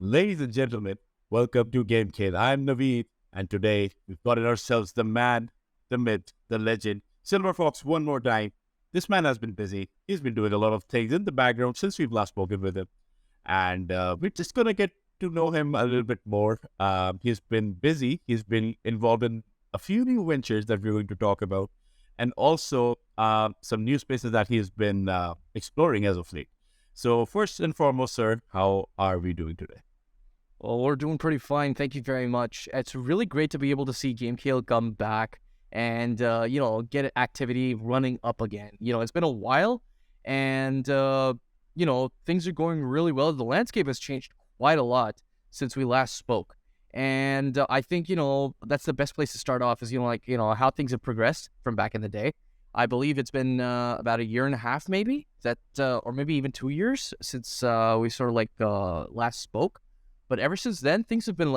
Ladies and gentlemen, welcome to GameKheyl. I'm Naveed, and today we've got ourselves the man, the myth, the legend, SilverFox one more time. This man has been busy. He's been doing a lot of things in the background since we've last spoken with him, and we're just gonna get to know him a little bit more. He's been busy. He's been involved in a few new ventures that we're going to talk about, and also some new spaces that he's been exploring as of late. So first and foremost, sir, how are we doing today? Well, we're doing pretty fine. Thank you very much. It's really great to be able to see GameKheyl come back and, get activity running up again. It's been a while and, things are going really well. The landscape has changed quite a lot since we last spoke. And I think, that's the best place to start off is, how things have progressed from back in the day. I believe it's been about a year and a half, maybe, or maybe even 2 years since we sort of last spoke. But ever since then, things have been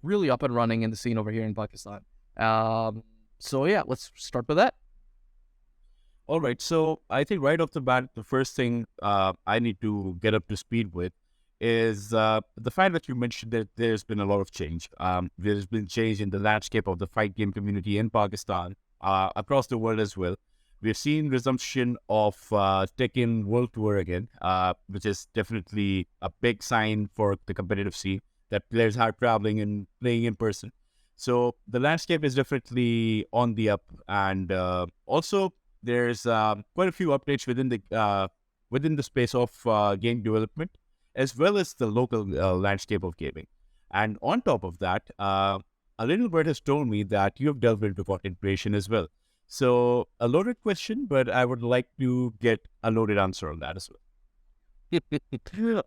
really up and running in the scene over here in Pakistan. So yeah, let's start with that. All right. So I think right off the bat, the first thing I need to get up to speed with is the fact that you mentioned that there's been a lot of change. There's been change in the landscape of the fight game community in Pakistan, across the world as well. We've seen resumption of Tekken World Tour again, which is definitely a big sign for the competitive scene that players are traveling and playing in person. So the landscape is definitely on the up, and also there's quite a few updates within the space of game development, as well as the local landscape of gaming. And on top of that, a little bird has told me that you have delved into content creation as well. So a loaded question, but I would like to get a loaded answer on that as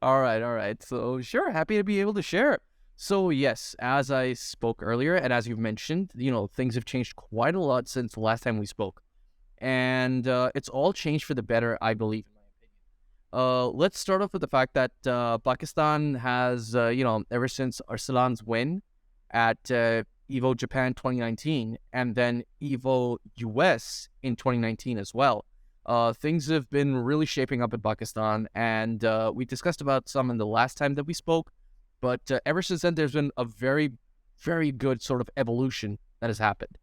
All right. So sure, happy to be able to share. So yes, as I spoke earlier, and as you've mentioned, things have changed quite a lot since the last time we spoke. And it's all changed for the better, I believe, in my opinion. Let's start off with the fact that Pakistan has, ever since Arsalan's win at EVO Japan 2019 and then EVO US in 2019 as well. Things have been really shaping up in Pakistan, and we discussed about some in the last time that we spoke, but ever since then, there's been a very, very good sort of evolution that has happened.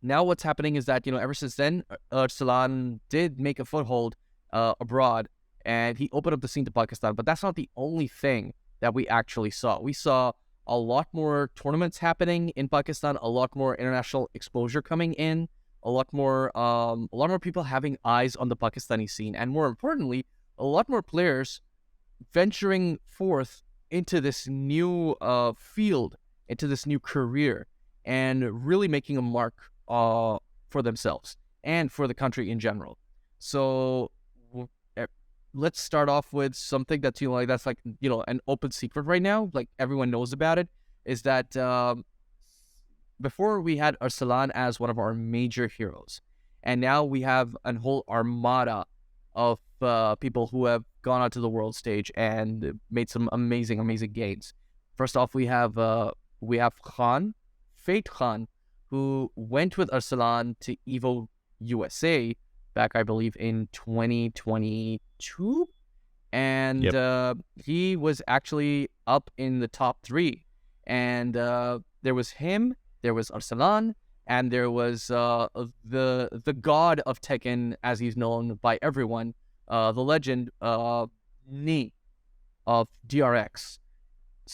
Now what's happening is that, ever since then, Arsalan did make a foothold abroad, and he opened up the scene to Pakistan, but that's not the only thing that we actually saw. We saw a lot more tournaments happening in Pakistan, a lot more international exposure coming in, a lot more people having eyes on the Pakistani scene, and more importantly, a lot more players venturing forth into this new field, into this new career, and really making a mark for themselves and for the country in general. So let's start off with something that's that's an open secret right now, like everyone knows about it, is that before we had Arsalan as one of our major heroes, and now we have a whole armada of people who have gone out to the world stage and made some amazing gains. First off, we have Fate Khan, who went with Arsalan to EVO USA back, I believe, in 2022, and he was actually up in the top 3. And there was him, there was Arsalan, and there was the god of Tekken, as he's known by everyone, the legend Ni of DRX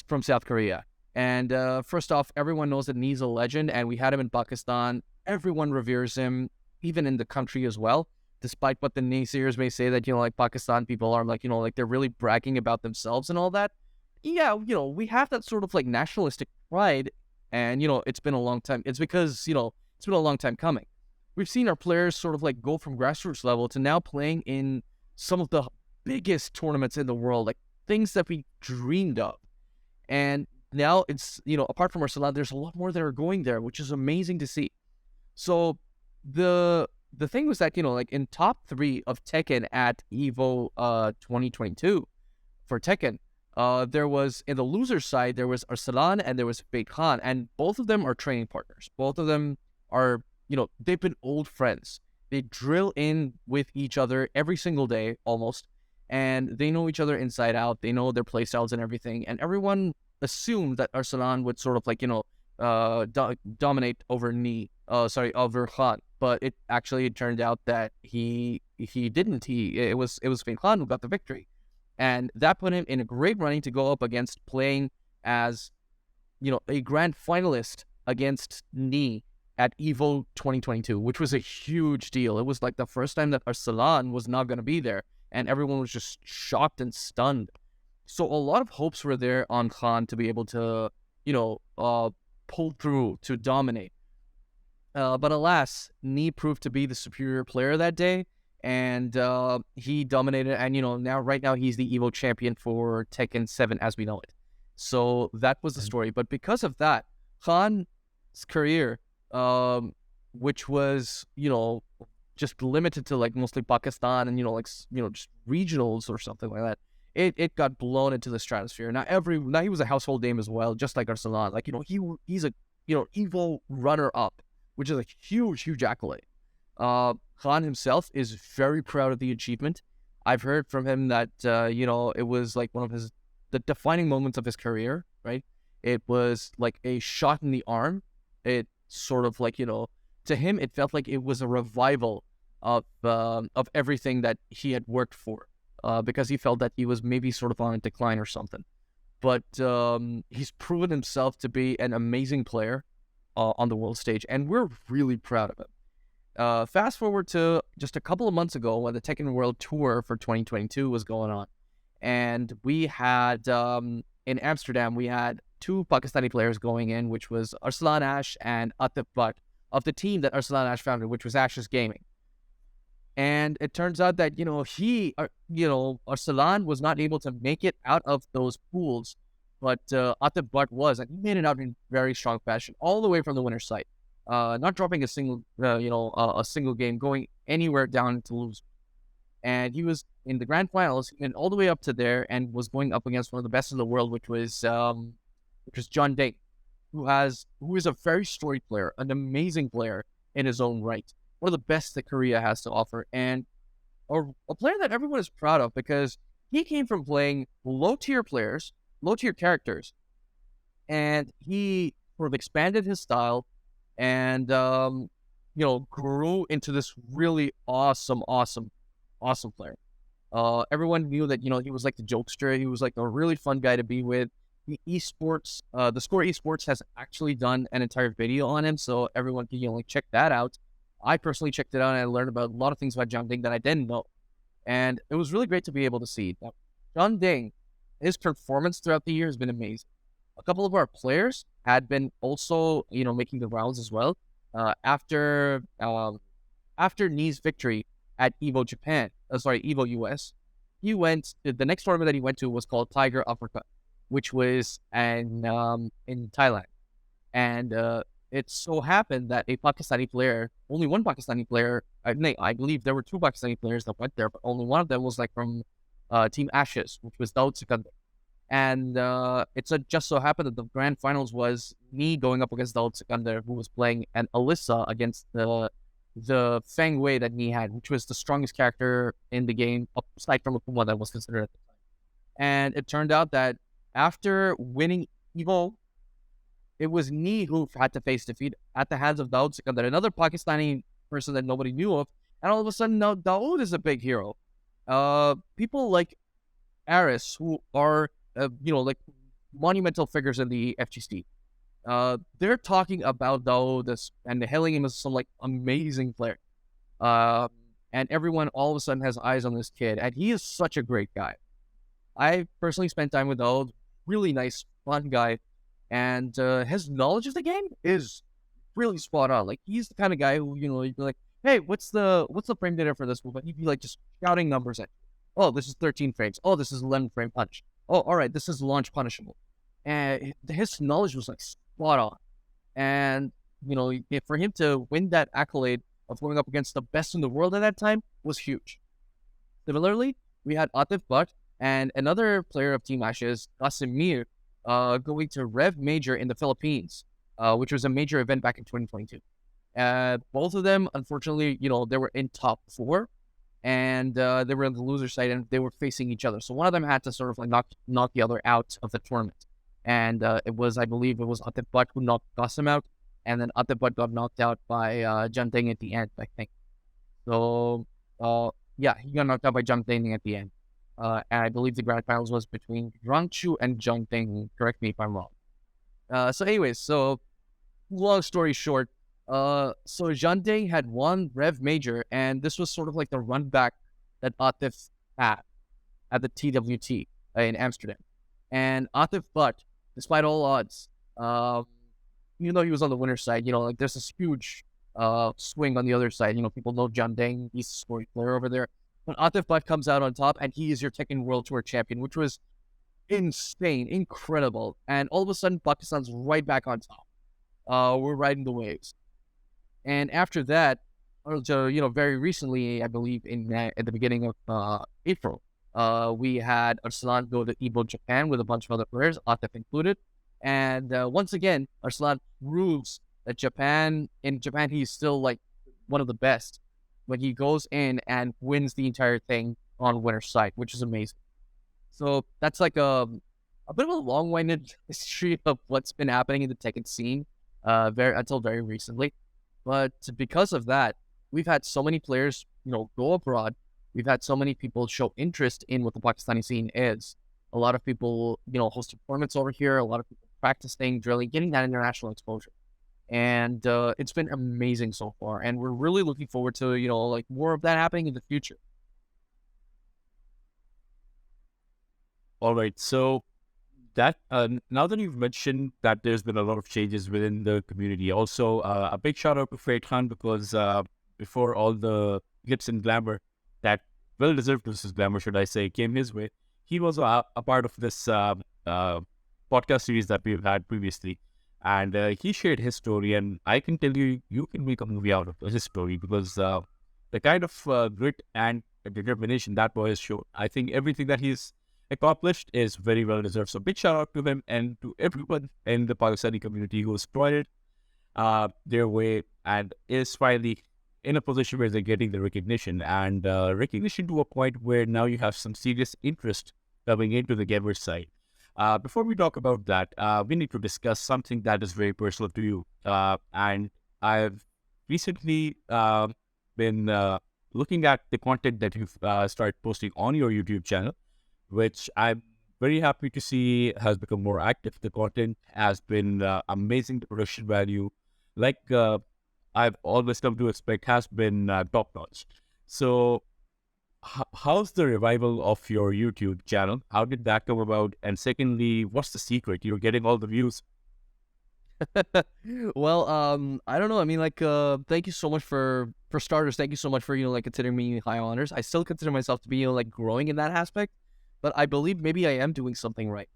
from South Korea. And first off, everyone knows that Ni's a legend, and we had him in Pakistan. Everyone reveres him, even in the country as well, despite what the naysayers may say that, Pakistan people are they're really bragging about themselves and all that. Yeah, we have that sort of nationalistic pride, and, it's been a long time. It's because, it's been a long time coming. We've seen our players sort of go from grassroots level to now playing in some of the biggest tournaments in the world, things that we dreamed of. And now it's, apart from Arsalan, there's a lot more that are going there, which is amazing to see. So the thing was that, in top 3 of Tekken at EVO 2022 for Tekken, there was, in the loser side, there was Arsalan and there was Fate Khan, and both of them are training partners. Both of them are, they've been old friends. They drill in with each other every single day, almost, and they know each other inside out. They know their play styles and everything, and everyone assumed that Arsalan would sort of like, dominate over over Khan, but it turned out that he didn't. It was Fain Khan who got the victory, and that put him in a great running to go up against playing as a grand finalist against Ni at Evo 2022, which was a huge deal. It was like the first time that Arsalan was not going to be there, and everyone was just shocked and stunned. So a lot of hopes were there on Khan to be able to, pull through, to dominate. But alas, Ni proved to be the superior player that day, and he dominated. And right now he's the Evo champion for Tekken 7 as we know it. So that was the story. But because of that, Khan's career, which was just limited to like mostly Pakistan and just regionals or something like that, it got blown into the stratosphere. Now he was a household name as well, just like Arsalan. Like he's a Evo runner up, which is a huge accolade. Khan himself is very proud of the achievement. I've heard from him that it was like one of the defining moments of his career. Right, it was like a shot in the arm. It sort of like to him it felt like it was a revival of everything that he had worked for. Because he felt that he was maybe sort of on a decline or something. But he's proven himself to be an amazing player on the world stage, and we're really proud of him. Fast forward to just a couple of months ago when the Tekken World Tour for 2022 was going on, and we had, in Amsterdam, we had two Pakistani players going in, which was Arslan Ash and Atif Butt, of the team that Arslan Ash founded, which was Ashes Gaming. And it turns out that, Arsalan was not able to make it out of those pools, but Atif Butt was, and he made it out in very strong fashion, all the way from the winner's side, not dropping a single game, going anywhere down to lose. And he was in the grand finals, and all the way up to there, and was going up against one of the best in the world, which was John Deng, who is a very storied player, an amazing player in his own right. One of the best that Korea has to offer, and a player that everyone is proud of, because he came from playing low-tier characters, and he sort of expanded his style and, grew into this really awesome player. Everyone knew that, he was like the jokester. He was like a really fun guy to be with. The esports, the Score Esports has actually done an entire video on him, so everyone can, check that out. I personally checked it out, and I learned about a lot of things about John Deng that I didn't know. And it was really great to be able to see. Now, John Deng, his performance throughout the year has been amazing. A couple of our players had been also, making the rounds as well. After Ni's victory at Evo Evo US, the next tournament that he went to was called Tiger Uppercut, which was in Thailand. And it so happened that only one Pakistani player, I believe there were two Pakistani players that went there, but only one of them was like from Team Ashes, which was Daud Sikandar. And it just so happened that the grand finals was me going up against Daud Sikandar, who was playing an Alyssa against the Feng Wei that he had, which was the strongest character in the game, aside from Akuma that was considered at the time. And it turned out that after winning Evo, it was Ni who had to face defeat at the hands of Daud Sikandar, another Pakistani person that nobody knew of. And all of a sudden, now Daud is a big hero. People like Aris, who are, like monumental figures in the FGC, they're talking about Daud and hailing him as some like amazing player. And everyone all of a sudden has eyes on this kid, and he is such a great guy. I personally spent time with Daud, really nice, fun guy. And his knowledge of the game is really spot on. Like, he's the kind of guy who, you'd be like, hey, what's the frame data for this move? And he'd be like just shouting numbers at you. Oh, this is 13 frames. Oh, this is 11 frame punch. Oh, all right, this is launch punishable. And his knowledge was like spot on. And, for him to win that accolade of going up against the best in the world at that time was huge. Similarly, we had Atif Butt and another player of Team Ashes, Qasim going to Rev Major in the Philippines, which was a major event back in 2022. Both of them, unfortunately, they were in top 4, and they were on the loser side, and they were facing each other. So one of them had to sort of like knock the other out of the tournament, and it was, I believe, it was Atif Butt who knocked Qasim out, and then Atif Butt got knocked out by Janteng at the end, I think. So yeah, he got knocked out by Janteng at the end. And I believe the grand finals was between Rangchu and Janteng. Correct me if I'm wrong. So anyways, so long story short, so Janteng had won Rev Major, and this was sort of like the run back that Atif had at the TWT in Amsterdam. And Atif Butt, despite all odds, even though he was on the winner's side, like there's this huge swing on the other side. People know Janteng, he's a scoring player over there. But Atif Butt comes out on top, and he is your Tekken World Tour champion, which was insane, incredible. And all of a sudden, Pakistan's right back on top. We're riding the waves. And after that, very recently, I believe at the beginning of April, we had Arslan go to Ibo, Japan with a bunch of other players, Atif included. And once again, Arslan proves that in Japan, he's still like one of the best when he goes in and wins the entire thing on winner's side, which is amazing. So that's like a bit of a long-winded history of what's been happening in the Tekken scene until very recently. But because of that, we've had so many players, go abroad. We've had so many people show interest in what the Pakistani scene is. A lot of people, hosting tournaments over here. A lot of people practicing, drilling, getting that international exposure. And it's been amazing so far. And we're really looking forward to, like more of that happening in the future. All right. So that now that you've mentioned that there's been a lot of changes within the community, also a big shout out to Farid Khan, because before all the glitz and glamour that well-deserved glamour, should I say, came his way, he was a part of this podcast series that we've had previously. And he shared his story, and I can tell you, you can make a movie out of his story, because the kind of grit and determination that boy has shown, I think everything that he's accomplished is very well deserved. So big shout out to him and to everyone in the Pakistani community who has tried their way and is finally in a position where they're getting the recognition, and recognition to a point where now you have some serious interest coming into the gamer side. Before we talk about that, we need to discuss something that is very personal to you. And I've recently been looking at the content that you've started posting on your YouTube channel, which I'm very happy to see has become more active. The content has been amazing. The production value, like I've always come to expect, has been top-notch. So how's the revival of your YouTube channel? How did that come about? And secondly, what's the secret? You're getting all the views. Well, I don't know. I mean, like, thank you so much for starters. Thank you so much for, like, considering me high honors. I still consider myself to be, like, growing in that aspect, but I believe maybe I am doing something right.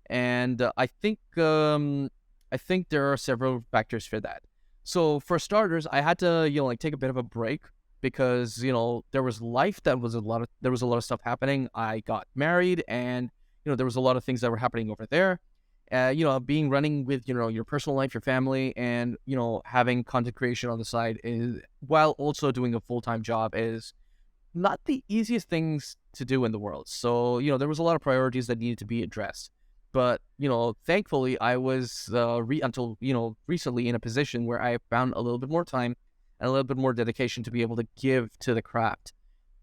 And I think there are several factors for that. So for starters, I had to, like, take a bit of a break, because there was life, there was a lot of stuff happening. I got married, and there was a lot of things that were happening over there. Running with your personal life, your family, and having content creation on the side is, while also doing a full-time job, is not the easiest things to do in the world. So there was a lot of priorities that needed to be addressed. But thankfully, I was until recently in a position where I found a little bit more time and a little bit more dedication to be able to give to the craft.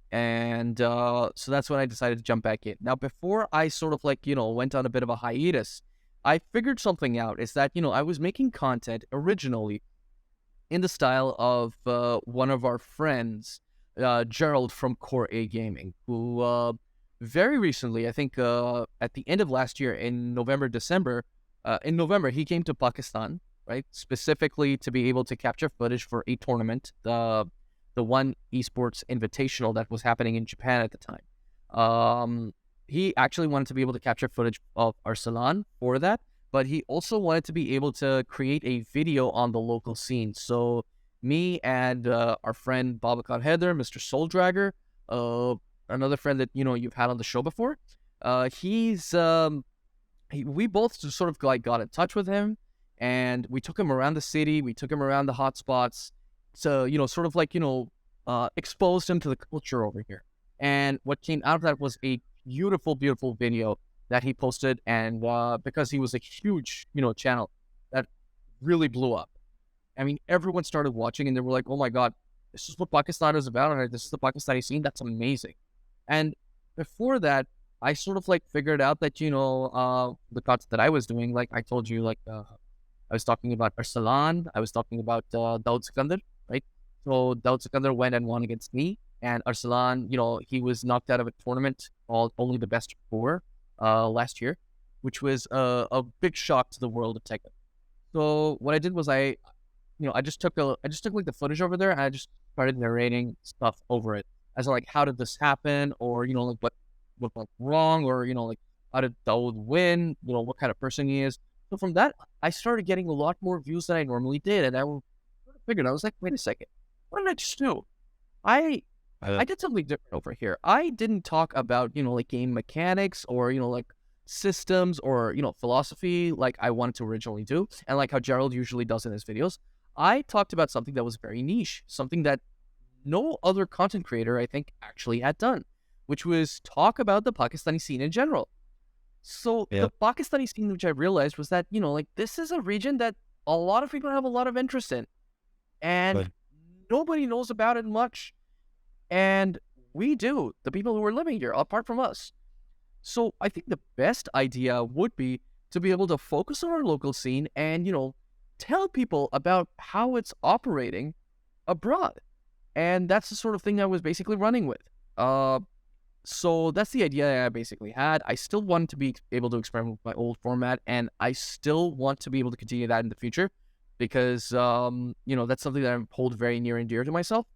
And so that's when I decided to jump back in. Now, before I sort of went on a bit of a hiatus, I figured something out. Is that, I was making content originally in the style of one of our friends, Gerald from Core A Gaming, who very recently, I think at the end of last year, in November, he came to Pakistan, right? Specifically to be able to capture footage for a tournament, the one esports invitational that was happening in Japan at the time. He actually wanted to be able to capture footage of Arslan for that, but he also wanted to be able to create a video on the local scene. So me and our friend Babakan Heather, Mr. Soul Dragger, another friend that you've had on the show before, we both just sort of got in touch with him, and we took him around the city, we took him around the hot spots, to sort of exposed him to the culture over here. And what came out of that was a beautiful, beautiful video that he posted. And because he was a huge, channel that really blew up. I mean, everyone started watching and they were like, oh my God, this is what Pakistan is about. And this is the Pakistani scene. That's amazing. And before that, I sort of like figured out that, the content that I was doing, like I told you, like I was talking about Arsalan, I was talking about Daud Sikandar, right? So Daud Sikandar went and won against me. And Arsalan, he was knocked out of a tournament called Only the Best Four last year, which was a big shock to the world of Tekken. So what I did was I just took like the footage over there and I just started narrating stuff over it. As in, like, how did this happen? Or, like what went wrong? Or, like, how did Daud win? What kind of person he is. So from that, I started getting a lot more views than I normally did. And I figured, I was like, wait a second, what did I just do? I did something different over here. I didn't talk about, like game mechanics or, like systems or, philosophy like I wanted to originally do. And like how Gerald usually does in his videos. I talked about something that was very niche, something that no other content creator, I think, actually had done, which was talk about the Pakistani scene in general. So the Pakistani scene, which I realized was that, like this is a region that a lot of people have a lot of interest in. And nobody knows about it much. And we do, the people who are living here, apart from us. So I think the best idea would be to be able to focus on our local scene and, tell people about how it's operating abroad. And that's the sort of thing I was basically running with. So that's the idea I basically had. I still want to be able to experiment with my old format, and I still want to be able to continue that in the future because, that's something that I hold very near and dear to myself.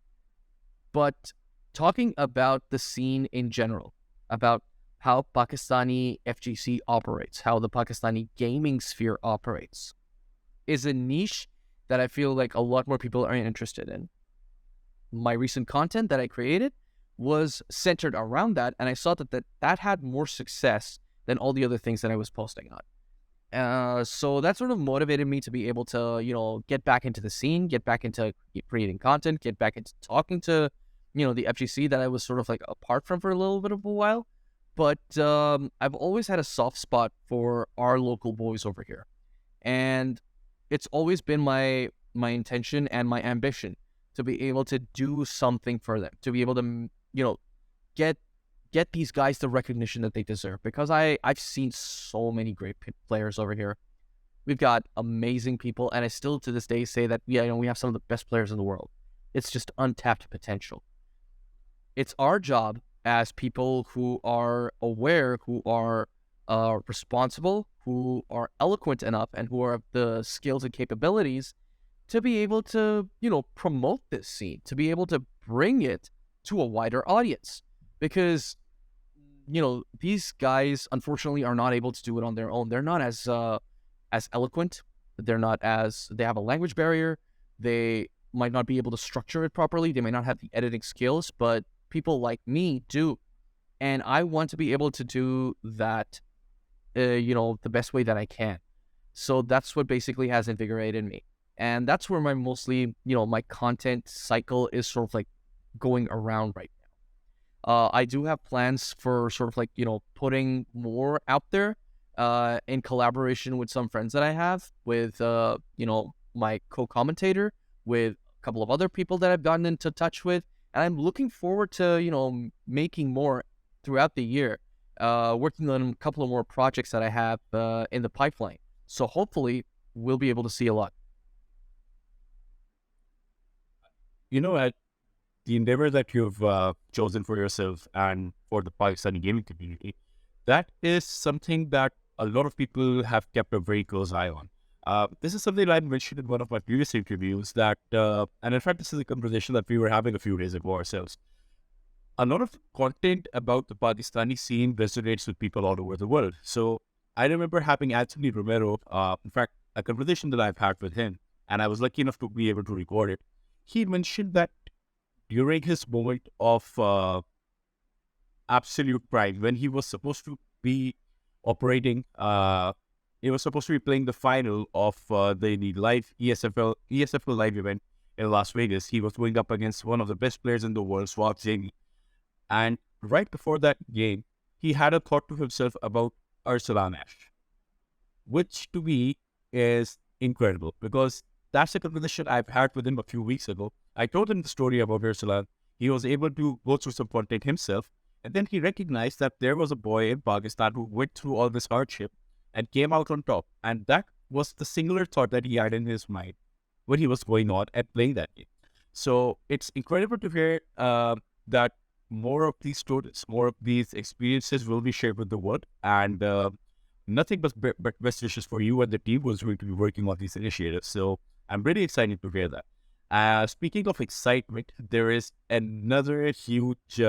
But talking about the scene in general, about how Pakistani FGC operates, how the Pakistani gaming sphere operates, is a niche that I feel like a lot more people are interested in. My recent content that I created was centered around that, and I saw that had more success than all the other things that I was posting on. So that sort of motivated me to be able to, get back into the scene, get back into creating content, get back into talking to, the FGC that I was sort of like apart from for a little bit of a while. But I've always had a soft spot for our local boys over here. And it's always been my intention and my ambition to be able to do something for them, to be able to, get these guys the recognition that they deserve. Because I've seen so many great players over here. We've got amazing people, and I still to this day say that, we have some of the best players in the world. It's just untapped potential. It's our job as people who are aware, who are responsible, who are eloquent enough, and who have the skills and capabilities to be able to, promote this scene, to be able to bring it to a wider audience. Because, these guys, unfortunately, are not able to do it on their own. They're not as eloquent. They have a language barrier. They might not be able to structure it properly. They might not have the editing skills, but people like me do. And I want to be able to do that, the best way that I can. So that's what basically has invigorated me. And that's where my mostly, my content cycle is sort of like going around right now. I do have plans for sort of like, putting more out there in collaboration with some friends that I have, with, my co-commentator, with a couple of other people that I've gotten into touch with. And I'm looking forward to, making more throughout the year, working on a couple of more projects that I have in the pipeline. So hopefully we'll be able to see a lot. The endeavor that you've chosen for yourself and for the Pakistani gaming community, that is something that a lot of people have kept a very close eye on. This is something I mentioned in one of my previous interviews that, and in fact, this is a conversation that we were having a few days ago ourselves. A lot of content about the Pakistani scene resonates with people all over the world. So I remember having Anthony Romero, in fact, a conversation that I've had with him, and I was lucky enough to be able to record it. He mentioned that during his moment of absolute prime, when he was supposed to be operating, he was supposed to be playing the final of the live ESFL live event in Las Vegas. He was going up against one of the best players in the world, Swap Jamie. And right before that game, he had a thought to himself about Ursulan Ash, which to me is incredible because that's a conversation I've had with him a few weeks ago. I told him the story about Ursulan. He was able to go through some content himself. And then he recognized that there was a boy in Pakistan who went through all this hardship and came out on top. And that was the singular thought that he had in his mind when he was going on and playing that game. So it's incredible to hear that more of these stories, more of these experiences will be shared with the world. And nothing but best wishes for you and the team who's going to be working on these initiatives. So I'm really excited to hear that. Speaking of excitement, there is another huge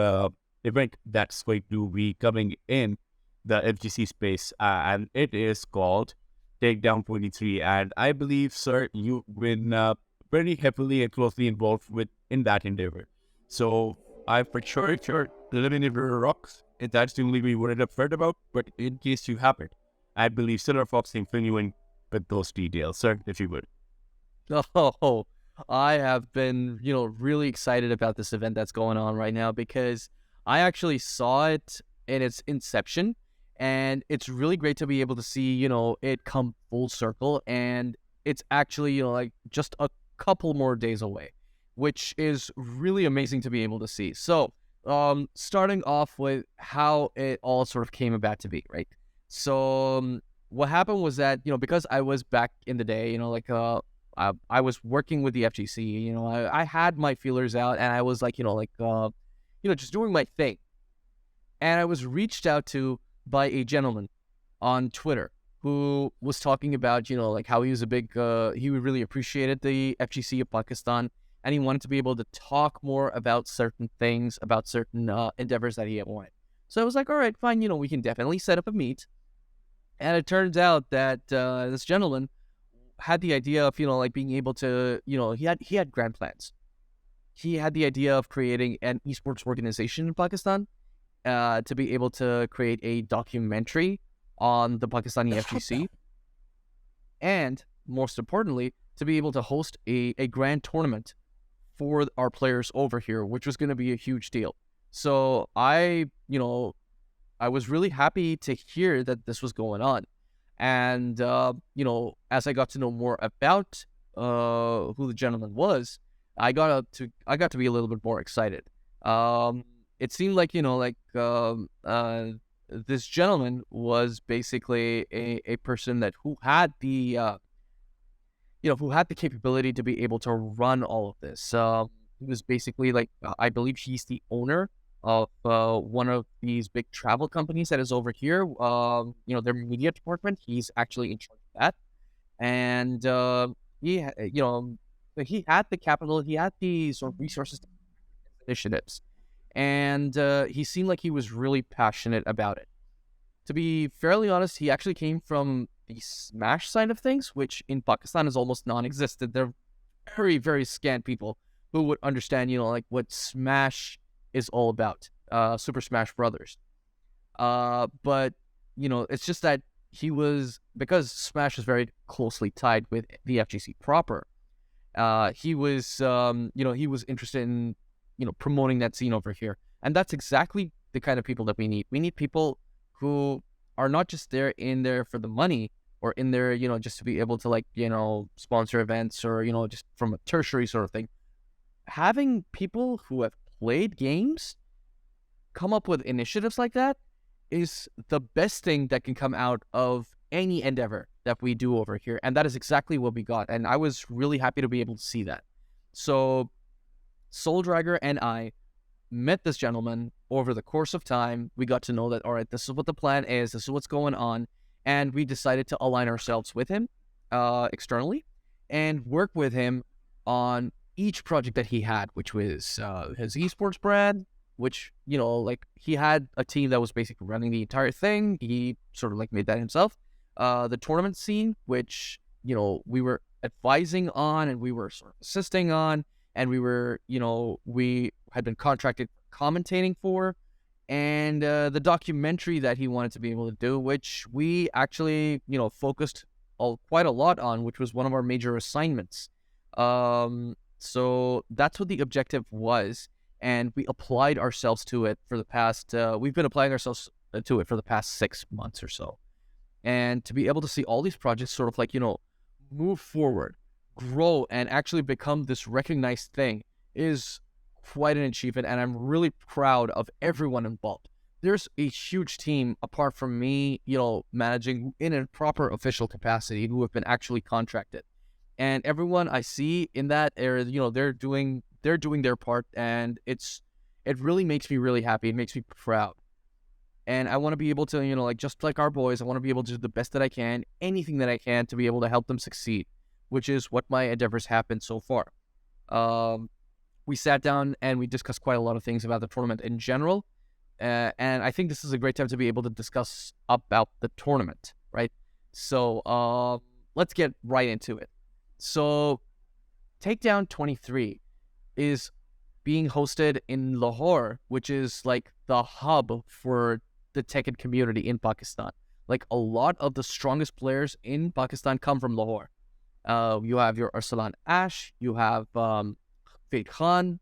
event that's going to be coming in the FGC space, and it is called Takedown 23. And I believe, sir, you've been very heavily and closely involved in that endeavor. So I'm for sure if you're living in the rocks, that's the only way you wouldn't have heard about. But in case you haven't, I believe SilverFox can fill you in with those details, sir, if you would. Oh, I have been, really excited about this event that's going on right now because I actually saw it in its inception, and it's really great to be able to see, it come full circle, and it's actually, like just a couple more days away, which is really amazing to be able to see. So, starting off with how it all sort of came about to be, right? So, what happened was that, because I was back in the day, I was working with the FGC, I had my feelers out, and I was like, just doing my thing. And I was reached out to by a gentleman on Twitter who was talking about, how he was he really appreciated the FGC of Pakistan, and he wanted to be able to talk more about certain things, about certain endeavors that he had wanted. So I was like, all right, fine, we can definitely set up a meet. And it turns out that this gentleman had the idea of, being able to, he had grand plans. He had the idea of creating an esports organization in Pakistan, to be able to create a documentary on the Pakistani FGC, and most importantly, to be able to host a grand tournament for our players over here, which was going to be a huge deal. So I was really happy to hear that this was going on. And, as I got to know more about who the gentleman was, I got to be a little bit more excited. It seemed like, this gentleman was basically a person who had the capability to be able to run all of this. He was basically I believe he's the owner of one of these big travel companies that is over here. Their media department. He's actually in charge of that, and he had the capital. He had the sort of resources, initiatives, and he seemed like he was really passionate about it. To be fairly honest, he actually came from the Smash side of things, which in Pakistan is almost non-existent. They're very, very scant people who would understand, what Smash is all about, Super Smash Brothers. But, it's just that because Smash is very closely tied with the FGC proper, he was interested in, promoting that scene over here. And that's exactly the kind of people that we need. We need people who are not just in there for the money, or in there, just to be able to sponsor events, or, just from a tertiary sort of thing. Having people who have played games come up with initiatives like that is the best thing that can come out of any endeavor that we do over here. And that is exactly what we got. And I was really happy to be able to see that. So Soul Dragger and I met this gentleman over the course of time. We got to know that, all right, this is what the plan is, this is what's going on, and we decided to align ourselves with him externally and work with him on each project that he had, which was his esports brand, which, he had a team that was basically running the entire thing. He sort of made that himself. The tournament scene, which, we were advising on, and we were sort of assisting on, and we were, we had been contracted commentating for, and the documentary that he wanted to be able to do, which we actually, focused quite a lot on, which was one of our major assignments. So that's what the objective was, and we applied ourselves to it for the past. We've been applying ourselves to it for the past 6 months or so, and to be able to see all these projects sort of like move forward, grow, and actually become this recognized thing is quite an achievement, and I'm really proud of everyone involved. There's a huge team apart from me, managing in a proper official capacity who have been actually contracted. And everyone I see in that area, they're doing their part, and it really makes me really happy. It makes me proud. And I want to be able to, just like our boys, I want to be able to do the best that I can, anything that I can to be able to help them succeed, which is what my endeavors have been so far. We sat down and we discussed quite a lot of things about the tournament in general. And I think this is a great time to be able to discuss about the tournament, right? So let's get right into it. So Takedown 23 is being hosted in Lahore, which is like the hub for the Tekken community in Pakistan. Like a lot of the strongest players in Pakistan come from Lahore. You have your Arsalan Ash, you have Faith Khan,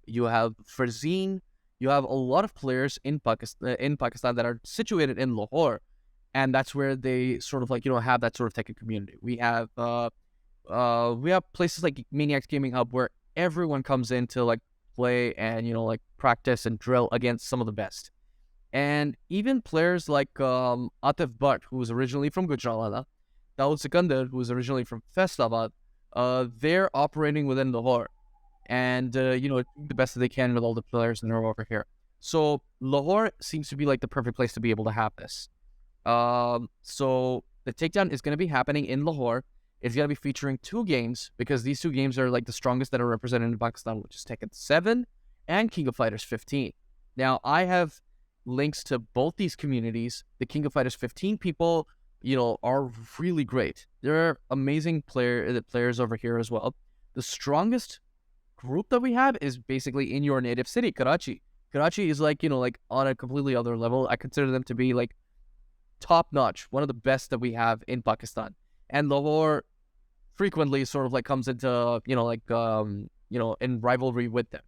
you have Farzeen, you have a lot of players in Pakistan that are situated in Lahore, and that's where they sort of like have that sort of Tekken community. We have places like Maniacs Gaming Hub where everyone comes in to like play and like practice and drill against some of the best. And even players like Atif Bhatt, who was originally from Gujranwala, Dawood Sikandar, who was originally from Faisalabad, they're operating within Lahore. And, the best that they can with all the players that are over here. So Lahore seems to be like the perfect place to be able to have this. So the Takedown is going to be happening in Lahore. It's going to be featuring 2 games, because these 2 games are like the strongest that are represented in Pakistan, which is Tekken 7 and King of Fighters 15. Now, I have links to both these communities. The King of Fighters 15 people, are really great. They're amazing players over here as well. The strongest group that we have is basically in your native city, Karachi. Karachi is like, like on a completely other level. I consider them to be like top notch, one of the best that we have in Pakistan. And Lahore frequently sort of like comes into, in rivalry with them.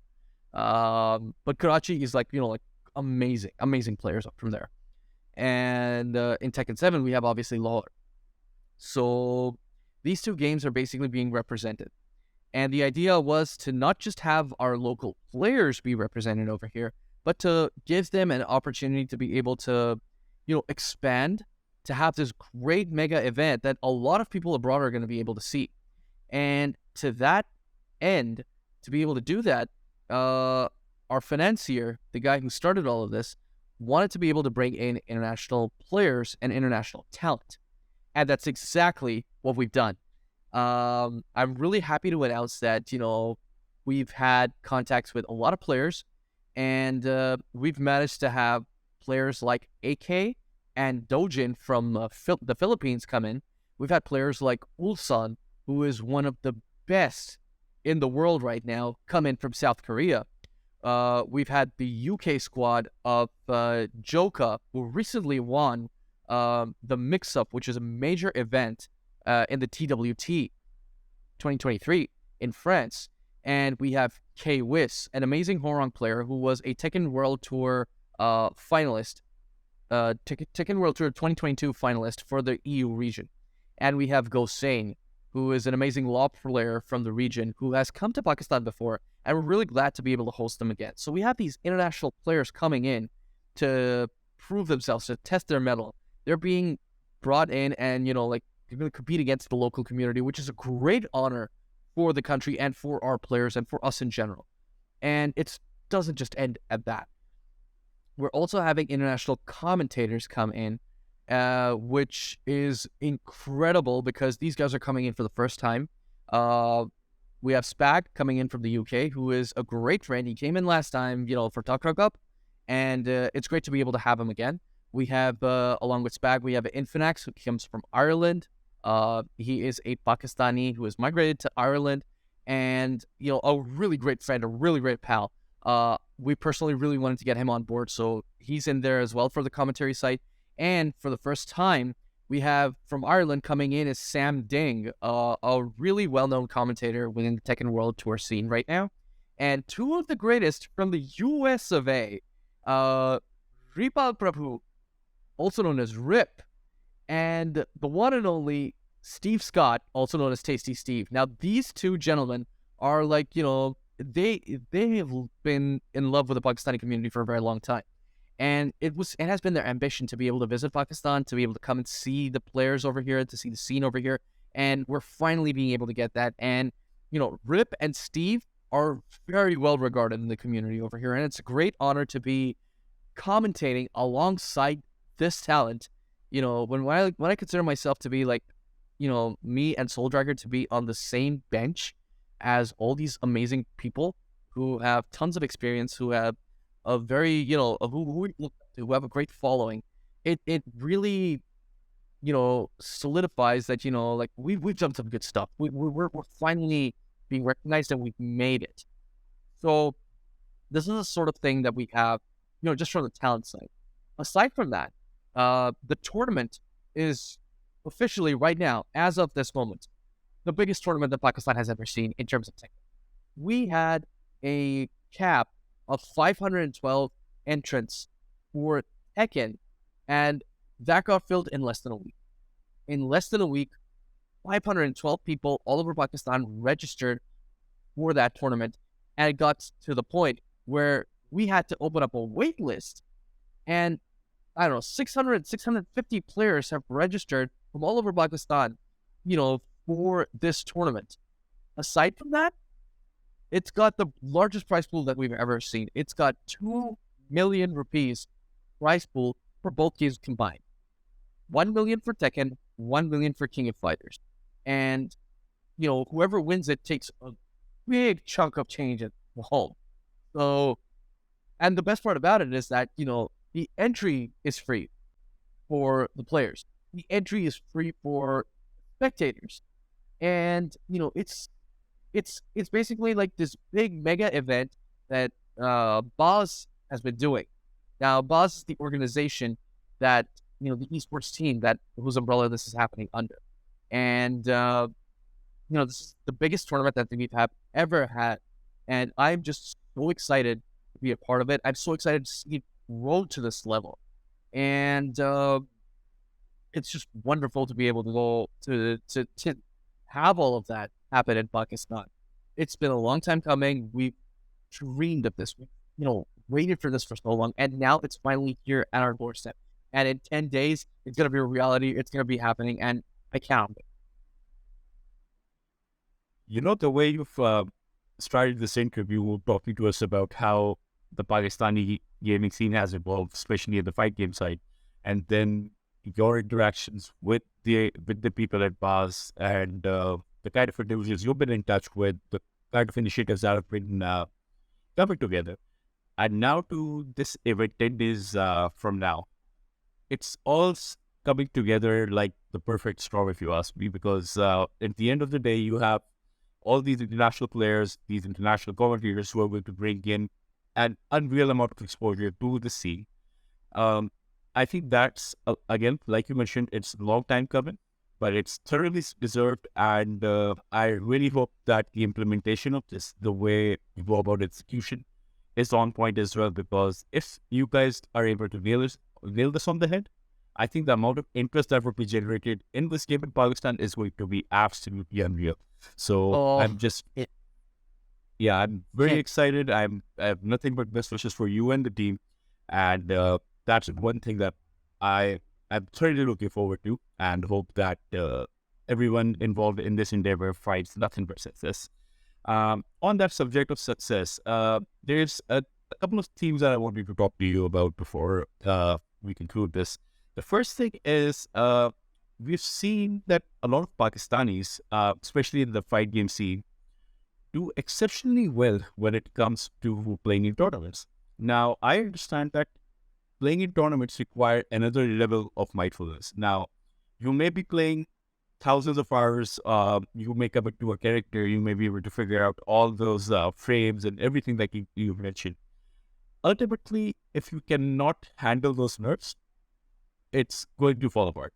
But Karachi is like, like amazing players up from there. And in Tekken 7, we have obviously Lahore. So these 2 games are basically being represented. And the idea was to not just have our local players be represented over here, but to give them an opportunity to be able to, expand, to have this great mega event that a lot of people abroad are going to be able to see. And to that end, to be able to do that, our financier, the guy who started all of this, wanted to be able to bring in international players and international talent. And that's exactly what we've done. I'm really happy to announce that, we've had contacts with a lot of players, and we've managed to have players like AK and Dojin from the Philippines come in. We've had players like Ulsan, who is one of the best in the world right now, come in from South Korea. We've had the UK squad of Joka, who recently won the Mix-Up, which is a major event in the TWT 2023 in France. And we have K-Wiz, an amazing Horong player who was a Tekken World Tour finalist, Tekken World Tour 2022 finalist for the EU region. And we have Gosain, who is an amazing law player from the region who has come to Pakistan before, and we're really glad to be able to host them again. So we have these international players coming in to prove themselves, to test their mettle. They're being brought in and, they're going to compete against the local community, which is a great honor for the country and for our players and for us in general. And it doesn't just end at that. We're also having international commentators come in, which is incredible because these guys are coming in for the first time. We have Spag coming in from the UK, who is a great friend. He came in last time, for Takra Cup, and it's great to be able to have him again. We have, along with Spag, we have Infinax, who comes from Ireland. He is a Pakistani who has migrated to Ireland, and, a really great friend, a really great pal. We personally really wanted to get him on board, so he's in there as well for the commentary site. And for the first time, We have from Ireland coming in is Sam Ding, a really well-known commentator within the Tekken World Tour scene right now. And two of the greatest from the US of A, Ripal Prabhu, also known as Rip, and the one and only Steve Scott, also known as Tasty Steve. Now, these two gentlemen are like, they have been in love with the Pakistani community for a very long time. And it has been their ambition to be able to visit Pakistan, to be able to come and see the players over here, to see the scene over here. And we're finally being able to get that. And, Rip and Steve are very well regarded in the community over here. And it's a great honor to be commentating alongside this talent. When I consider myself to be like, me and Soul Dragger to be on the same bench as all these amazing people who have tons of experience, who have a very, who have a great following, it really, solidifies that, like we've done some good stuff. We're finally being recognized and we've made it. So this is the sort of thing that we have, just from the talent side. Aside from that, the tournament is officially right now, as of this moment, the biggest tournament that Pakistan has ever seen in terms of Tekken. We had a cap of 512 entrants for Tekken, and that got filled in less than a week. In less than a week, 512 people all over Pakistan registered for that tournament, and it got to the point where we had to open up a wait list, and I don't know, 650 players have registered from all over Pakistan, for this tournament. Aside from that, it's got the largest prize pool that we've ever seen. It's got 2 million rupees prize pool for both games combined. 1 million for Tekken, 1 million for King of Fighters. And, whoever wins it takes a big chunk of change at home. So, and the best part about it is that, the entry is free for the players. The entry is free for spectators. And, it's basically like this big mega event that Boz has been doing. Now, Boz is the organization that, the esports team whose umbrella this is happening under. And, this is the biggest tournament that we've ever had. And I'm just so excited to be a part of it. I'm so excited to see it grow to this level. And it's just wonderful to be able to go to have all of that happen in Pakistan. It's been a long time coming. We've dreamed of this. We've, waited for this for so long, and now it's finally here at our doorstep. And in 10 days, it's going to be a reality. It's going to be happening, and I can't wait. The way you've started this interview talking to us about how the Pakistani gaming scene has evolved, especially in the fight game side, and then your interactions with the people at Baz and the kind of individuals you've been in touch with, the kind of initiatives that have been coming together. And now to this event 10 days from now, it's all coming together like the perfect storm, if you ask me, because at the end of the day, you have all these international players, these international commentators who are going to bring in an unreal amount of exposure to the scene. I think that's, again, like you mentioned, it's a long time coming, but it's thoroughly deserved. And I really hope that the implementation of this, the way you go about execution, is on point as well. Because if you guys are able to nail this on the head, I think the amount of interest that will be generated in this game in Pakistan is going to be absolutely unreal. So I'm very excited. I have nothing but best wishes for you and the team. And that's one thing that I'm thoroughly looking forward to, and hope that everyone involved in this endeavor finds nothing but success. On that subject of success, there's a couple of themes that I wanted to talk to you about before we conclude this. The first thing is we've seen that a lot of Pakistanis, especially in the fight game scene, do exceptionally well when it comes to playing in tournaments. Now, I understand that playing in tournaments require another level of mindfulness. Now, you may be playing thousands of hours, you may come to a character, you may be able to figure out all those frames and everything that you mentioned. Ultimately, if you cannot handle those nerves, it's going to fall apart.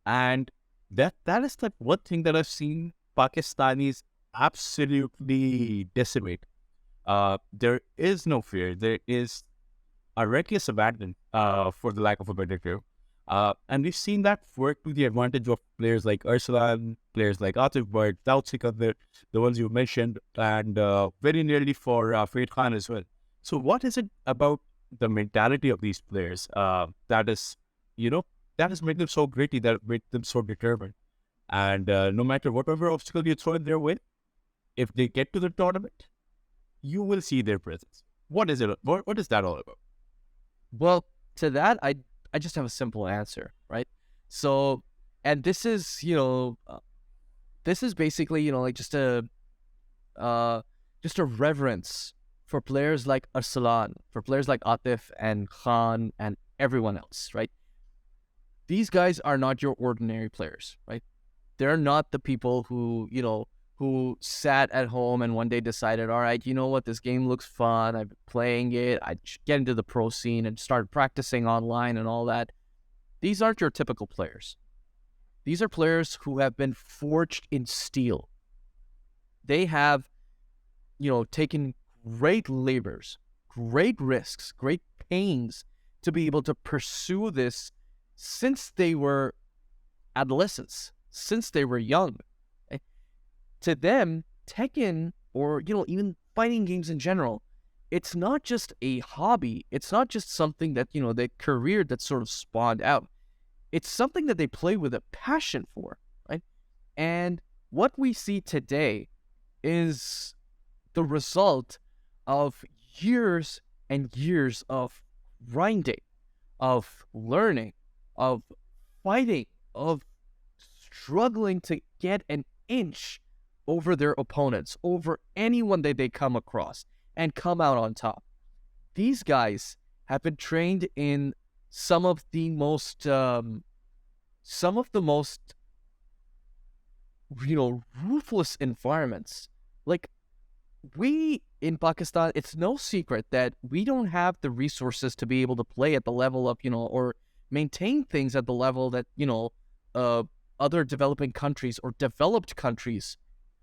And that is the one thing that I've seen Pakistanis absolutely decimate. There is no fear. There is a reckless abandon, for the lack of a better term. And we've seen that work to the advantage of players like Arsalan, players like Atif Bhatt, Daud Sikandar, the ones you mentioned, and very nearly for Farid Khan as well. So what is it about the mentality of these players that is, that has made them so gritty, that made them so determined? And no matter whatever obstacle you throw in their way, if they get to the tournament, you will see their presence. What is it? What is that all about? Well, to that, I just have a simple answer, right? So, and this is, this is basically, like just a reverence for players like Arsalan, for players like Atif and Khan and everyone else, right? These guys are not your ordinary players, right? They're not the people who, who sat at home and one day decided, all right, you know what, this game looks fun, I've been playing it, I should get into the pro scene and start practicing online and all that. These aren't your typical players. These are players who have been forged in steel. They have, taken great labors, great risks, great pains to be able to pursue this since they were adolescents, since they were young. To them, Tekken, or even fighting games in general, it's not just a hobby. It's not just something that their career that sort of spawned out. It's something that they play with a passion for, right? And what we see today is the result of years and years of grinding, of learning, of fighting, of struggling to get an inch over their opponents, over anyone that they come across, and come out on top. These guys have been trained in some of the most ruthless environments. Like, we in Pakistan, it's no secret that we don't have the resources to be able to play at the level of, or maintain things at the level that, other developing countries or developed countries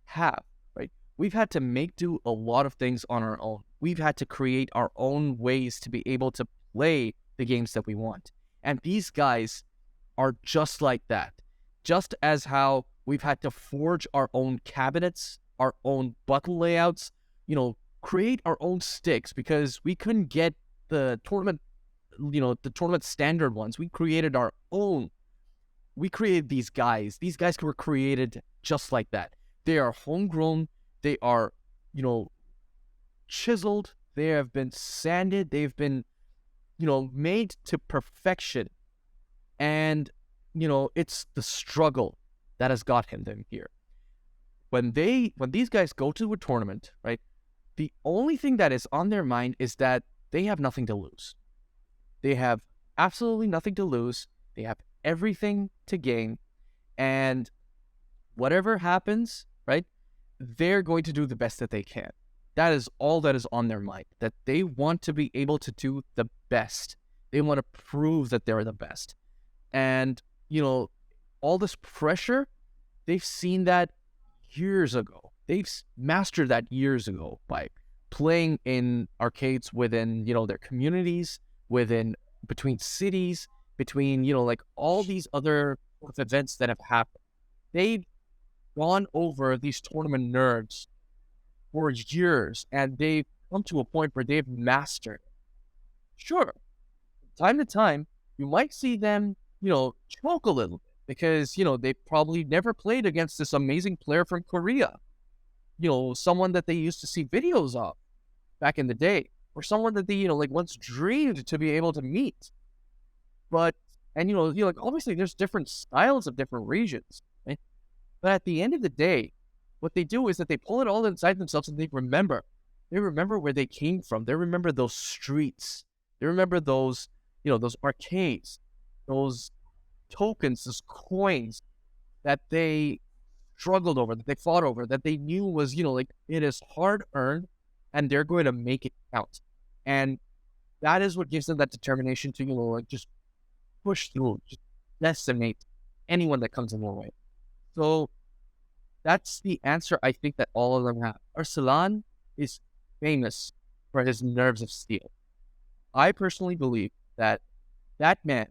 have, right? We've had to make do a lot of things on our own. We've had to create our own ways to be able to play the games that we want. And these guys are just like that. Just as how we've had to forge our own cabinets, our own button layouts, create our own sticks because we couldn't get the tournament, the tournament standard ones. We created our own. We created these guys. These guys were created just like that. They are homegrown. They are, chiseled. They have been sanded. They've been, made to perfection. And, it's the struggle that has got them here. When these guys go to a tournament, right, the only thing that is on their mind is that they have nothing to lose. They have absolutely nothing to lose. They have everything to gain. And whatever happens, right, they're going to do the best that they can. That is all that is on their mind, that they want to be able to do the best. They want to prove that they're the best. And, all this pressure, they've seen that years ago. They've mastered that years ago by playing in arcades within, their communities, between cities, between, all these other events that have happened. They've gone over these tournament nerds for years, and they've come to a point where they've mastered it. Sure, from time to time, you might see them, choke a little bit because, they probably never played against this amazing player from Korea, someone that they used to see videos of back in the day, or someone that they, once dreamed to be able to meet. But, and, obviously there's different styles of different regions, right? But at the end of the day, what they do is that they pull it all inside themselves and they remember where they came from. They remember those streets. They remember those, those arcades, those tokens, those coins that they struggled over, that they fought over, that they knew was, it is hard earned and they're going to make it count. And that is what gives them that determination to, just push through, just decimate anyone that comes in their way. So that's the answer I think that all of them have. Arsalan is famous for his nerves of steel. I personally believe that that man,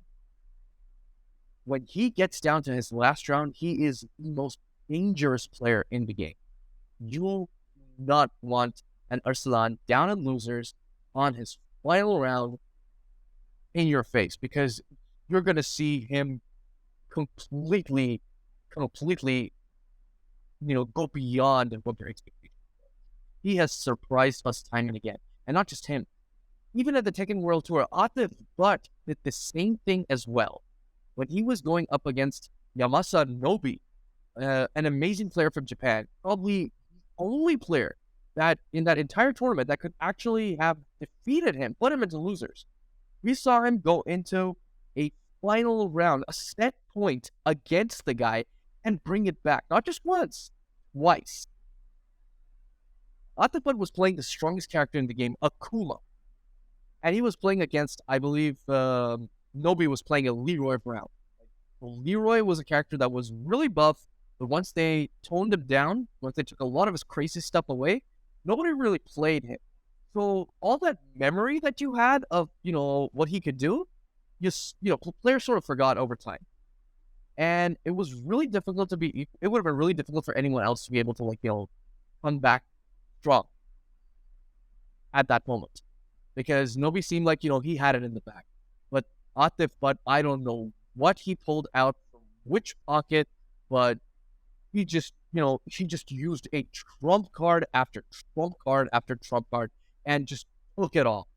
when he gets down to his last round, he is the most dangerous player in the game. You will not want an Arsalan down in losers on his final round in your face, because you're going to see him completely, go beyond what your expectations. He has surprised us time and again. And not just him. Even at the Tekken World Tour, Atif Butt did the same thing as well. When he was going up against Yamasa Nobi, an amazing player from Japan, probably the only player that in that entire tournament that could actually have defeated him, put him into losers. We saw him go into a final round, a set point against the guy, and bring it back. Not just once, twice. Atif was playing the strongest character in the game, Akuma. And he was playing against, I believe, Nobi was playing a Leroy Brown. Leroy was a character that was really buff, but once they toned him down, once they took a lot of his crazy stuff away, nobody really played him. So all that memory that you had of, what he could do, players sort of forgot over time. And it was really difficult it would have been really difficult for anyone else to be able to, come back strong at that moment. Because Nobi seemed like, he had it in the back. But Atif, I don't know what he pulled out from which pocket, but he just used a trump card after trump card after trump card and just took it all,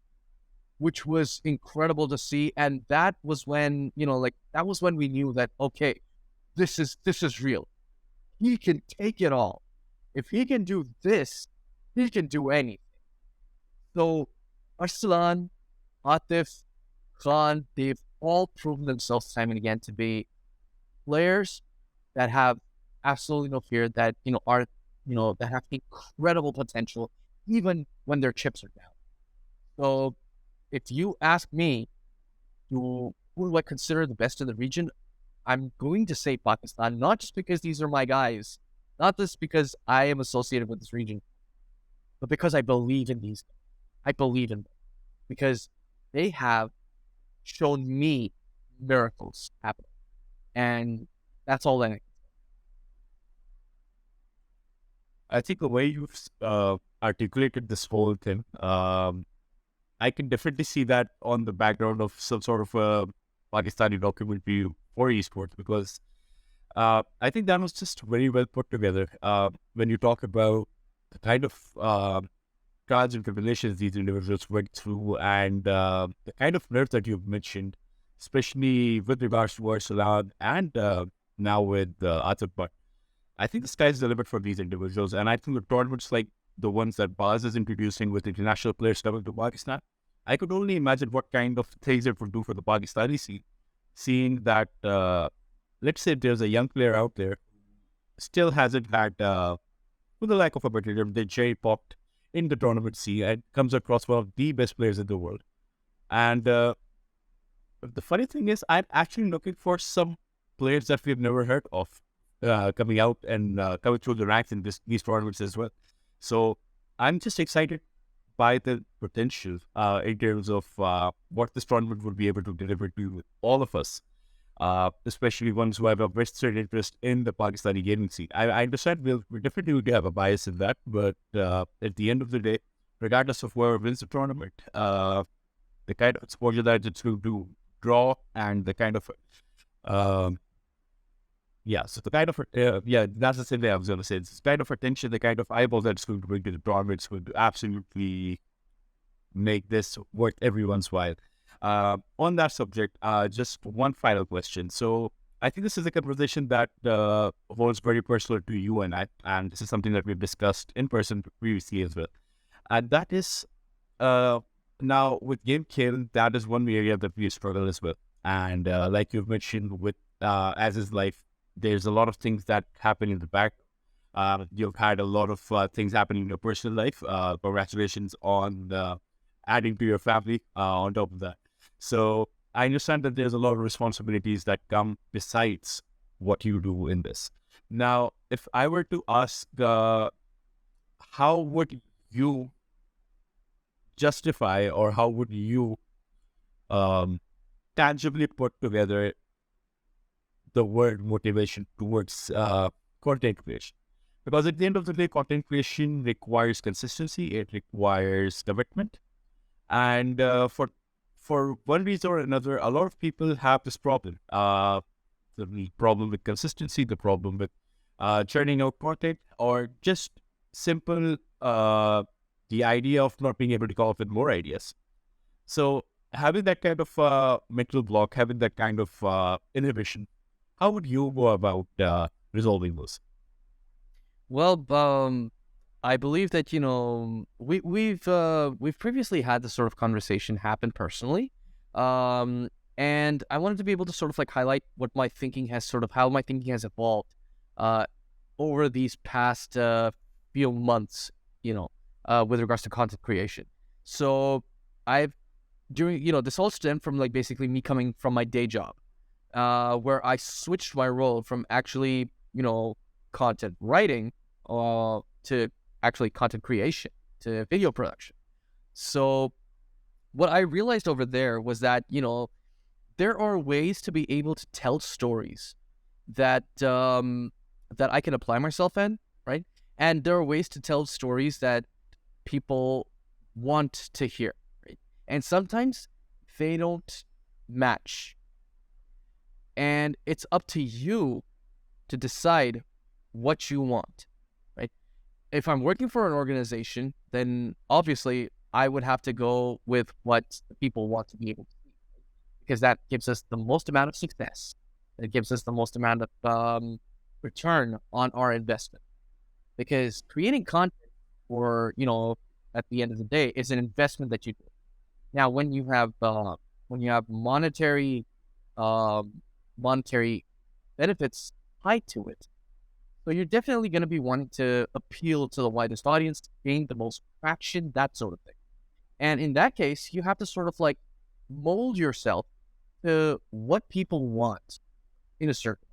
which was incredible to see. And that was when, that was when we knew that, okay, this is real. He can take it all. If he can do this, he can do anything. So Arsalan, Atif, Khan, they've all proven themselves time and again to be players that have absolutely no fear, that that have incredible potential even when their chips are down. So if you ask me, who do I consider the best in the region, I'm going to say Pakistan, not just because these are my guys, not just because I am associated with this region, but because I believe in these. I believe in them because they have shown me miracles happen. And that's all that I think the way you've articulated this whole thing, I can definitely see that on the background of some sort of a Pakistani documentary for esports, because I think that was just very well put together. When you talk about the kind of trials and tribulations these individuals went through, and the kind of nerves that you've mentioned, especially with regards to Arsalan and now with Atif Butt. I think the sky's the limit for these individuals, and I think the tournaments like the ones that Baz is introducing with international players coming to Pakistan, I could only imagine what kind of things it would do for the Pakistani scene, seeing that, let's say there's a young player out there, still hasn't had, for the lack of a better term, they J-popped in the tournament scene and comes across one of the best players in the world. And the funny thing is, I'm actually looking for some players that we've never heard of coming out and coming through the ranks in these tournaments as well. So I'm just excited by the potential in terms of what this tournament would be able to deliver to all of us, especially ones who have a vested interest in the Pakistani gaming scene. I understand we definitely would have a bias in that, but at the end of the day, regardless of whoever wins the tournament, the kind of exposure that it's going to draw and the kind of so the kind of that's the same thing I was going to say. It's the kind of attention, the kind of eyeballs that it's going to bring to the tournament is going to absolutely make this worth everyone's while. On that subject, just one final question. So I think this is a conversation that was very personal to you and I, and this is something that we've discussed in person previously as well. And that is, now with GameKheyl, that is one area that we struggle as well. And like you've mentioned, with as is life, there's a lot of things that happen in the back. You've had a lot of things happening in your personal life. Congratulations on adding to your family on top of that. So I understand that there's a lot of responsibilities that come besides what you do in this. Now, if I were to ask, how would you justify, or how would you um, tangibly put together the word motivation towards content creation? Because at the end of the day, content creation requires consistency, it requires commitment. And for one reason or another, a lot of people have this problem. The problem with consistency, the problem with churning out content, or just simple the idea of not being able to come up with more ideas. So having that kind of mental block, having that kind of inhibition, how would you go about resolving those? Well, I believe that we've previously had this sort of conversation happen personally, and I wanted to be able to sort of like highlight what my thinking has how my thinking has evolved over these past few months, with regards to content creation. So I've this all stemmed from like basically me coming from my day job, where I switched my role from actually content writing to actually content creation, to video production. So what I realized over there was that there are ways to be able to tell stories that that I can apply myself in, right? And there are ways to tell stories that people want to hear, right? And sometimes they don't match. And it's up to you to decide what you want, right? If I'm working for an organization, then obviously I would have to go with what people want to be able to see, because that gives us the most amount of success. It gives us the most amount of return on our investment. Because creating content, or at the end of the day, is an investment that you do. Now, when you have monetary benefits tied to it, so you're definitely going to be wanting to appeal to the widest audience, to gain the most traction, that sort of thing. And in that case, you have to sort of like mold yourself to what people want in a certain way.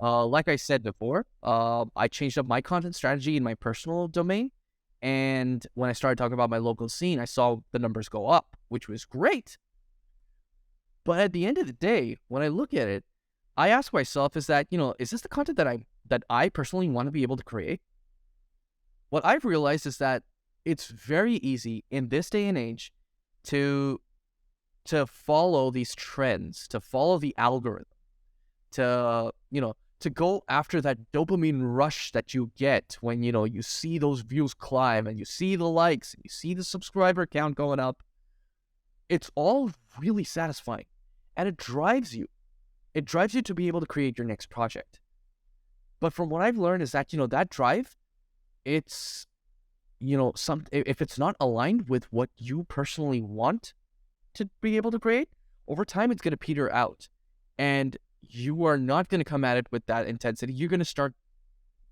Like I said before, I changed up my content strategy in my personal domain. And when I started talking about my local scene, I saw the numbers go up, which was great. But at the end of the day, when I look at it, I ask myself, is this the content that I personally want to be able to create? What I've realized is that it's very easy in this day and age to follow these trends, to follow the algorithm, to go after that dopamine rush that you get when, you see those views climb and you see the likes and you see the subscriber count going up. It's all really satisfying, and it drives you. It drives you to be able to create your next project. But from what I've learned is that, that drive, it's, if it's not aligned with what you personally want to be able to create, over time it's going to peter out. And you are not going to come at it with that intensity. You're going to start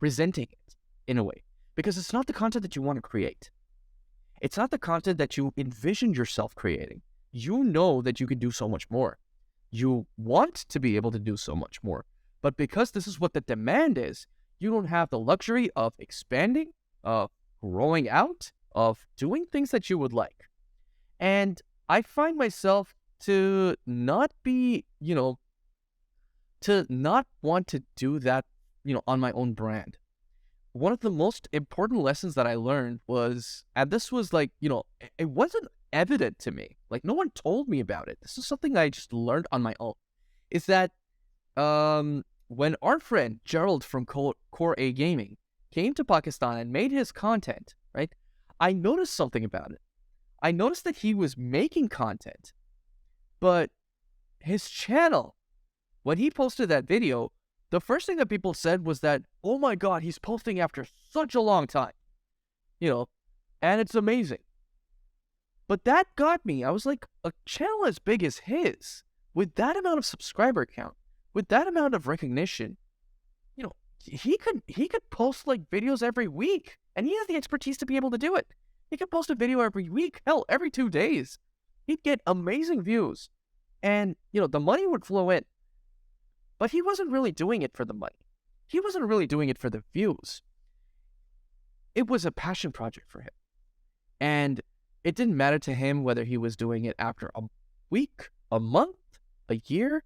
resenting it in a way, because it's not the content that you want to create. It's not the content that you envisioned yourself creating. You know that you can do so much more. You want to be able to do so much more. But because this is what the demand is, you don't have the luxury of expanding, of growing out, of doing things that you would like. And I find myself to not be, to not want to do that, on my own brand. One of the most important lessons that I learned was, and this was like, it wasn't evident to me. Like, no one told me about it. This is something I just learned on my own. Is that when our friend Gerald from Core A Gaming came to Pakistan and made his content, right, I noticed something about it. I noticed that he was making content, but his channel, when he posted that video, the first thing that people said was that, oh my God, he's posting after such a long time, and it's amazing. But that got me. I was like, a channel as big as his, with that amount of subscriber count, with that amount of recognition, he could post like videos every week, and he has the expertise to be able to do it. He could post a video every week, hell, every 2 days. He'd get amazing views, and the money would flow in. But he wasn't really doing it for the money. He wasn't really doing it for the views. It was a passion project for him. And it didn't matter to him whether he was doing it after a week, a month, a year.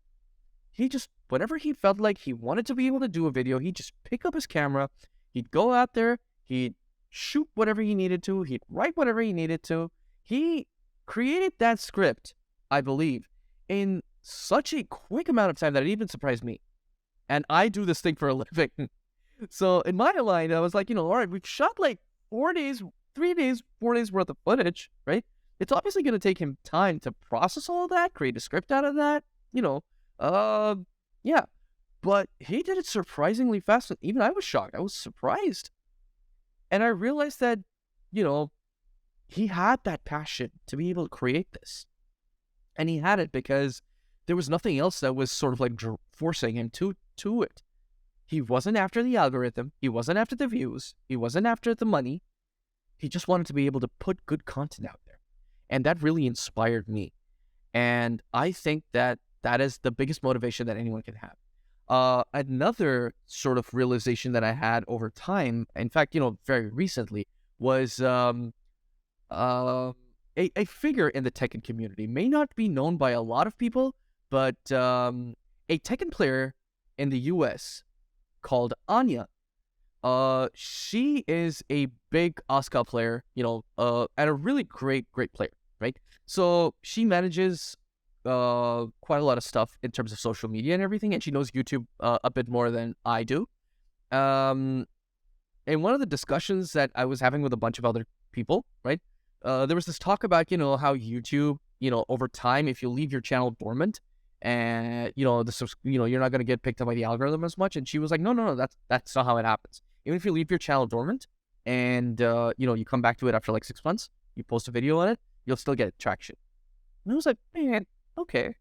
He just, whenever he felt like he wanted to be able to do a video, he'd just pick up his camera, he'd go out there, he'd shoot whatever he needed to, he'd write whatever he needed to. He created that script, I believe, in such a quick amount of time that it even surprised me. And I do this thing for a living. So in my mind, I was like, all right, we've shot like 4 days, 3 days, 4 days worth of footage, right? It's obviously going to take him time to process all of that, create a script out of that, yeah. But he did it surprisingly fast. Even I was shocked. I was surprised. And I realized that, he had that passion to be able to create this. And he had it because there was nothing else that was sort of like forcing him to it. He wasn't after the algorithm. He wasn't after the views. He wasn't after the money. He just wanted to be able to put good content out there. And that really inspired me. And I think that is the biggest motivation that anyone can have. Another sort of realization that I had over time, in fact, very recently, was a figure in the Tekken community. May not be known by a lot of people, but a Tekken player in the US called Anya. She is a big Asuka player, and a really great player, right? So she manages quite a lot of stuff in terms of social media and everything, and she knows YouTube a bit more than I do. And one of the discussions that I was having with a bunch of other people, right? There was this talk about, how YouTube, over time, if you leave your channel dormant, and you're not going to get picked up by the algorithm as much. And she was like, no, that's not how it happens. Even if you leave your channel dormant, and you come back to it after like 6 months, you post a video on it, you'll still get traction. And I was like, man, okay.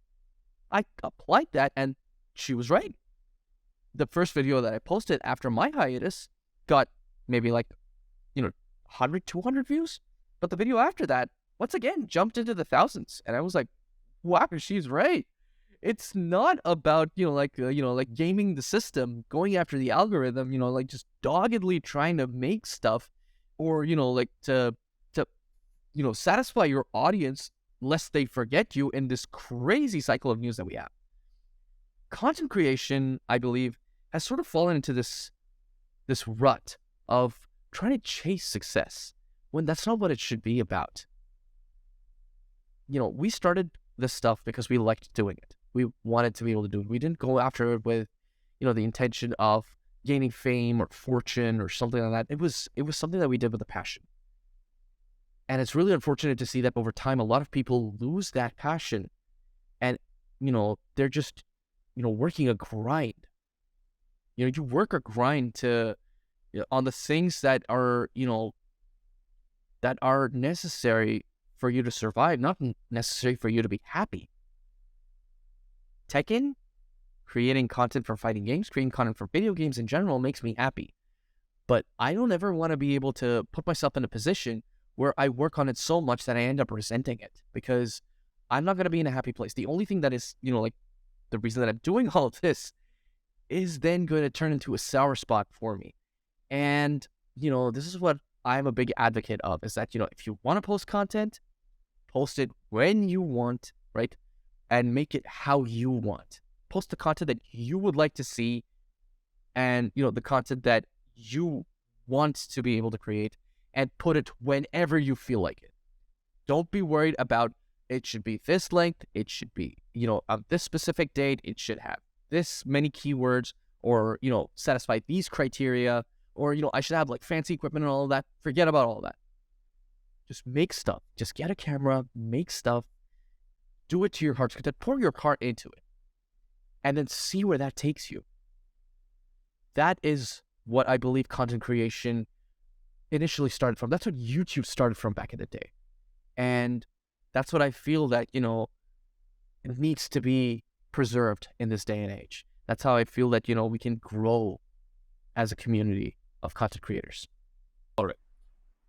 I applied that, and she was right. The first video that I posted after my hiatus got maybe like 100, 200 views, but the video after that once again jumped into the thousands. And I was like, wow, she's right. It's not about like gaming the system, going after the algorithm, like just doggedly trying to make stuff, or like to satisfy your audience lest they forget you in this crazy cycle of news that we have. Content creation, I believe, has sort of fallen into this rut of trying to chase success when that's not what it should be about. We started this stuff because we liked doing it. We wanted to be able to do it. We didn't go after it with, the intention of gaining fame or fortune or something like that. It was something that we did with a passion. And it's really unfortunate to see that over time, a lot of people lose that passion, and, they're just, working a grind. You work a grind to, on the things that are, that are necessary for you to survive, not necessary for you to be happy. Tekken, creating content for fighting games, creating content for video games in general makes me happy. But I don't ever want to be able to put myself in a position where I work on it so much that I end up resenting it, because I'm not going to be in a happy place. The only thing that is, like the reason that I'm doing all of this is then going to turn into a sour spot for me. And, this is what I'm a big advocate of, is that, if you want to post content, post it when you want, right? And make it how you want. Post the content that you would like to see, and, the content that you want to be able to create, and put it whenever you feel like it. Don't be worried about it should be this length, it should be, on this specific date, it should have this many keywords, or, satisfy these criteria, or, I should have like fancy equipment and all of that. Forget about all of that. Just make stuff. Just get a camera, make stuff, do it to your heart's content, pour your heart into it, and then see where that takes you. That is what I believe content creation initially started from. That's what YouTube started from back in the day. And that's what I feel that, it needs to be preserved in this day and age. That's how I feel that, we can grow as a community of content creators. All right.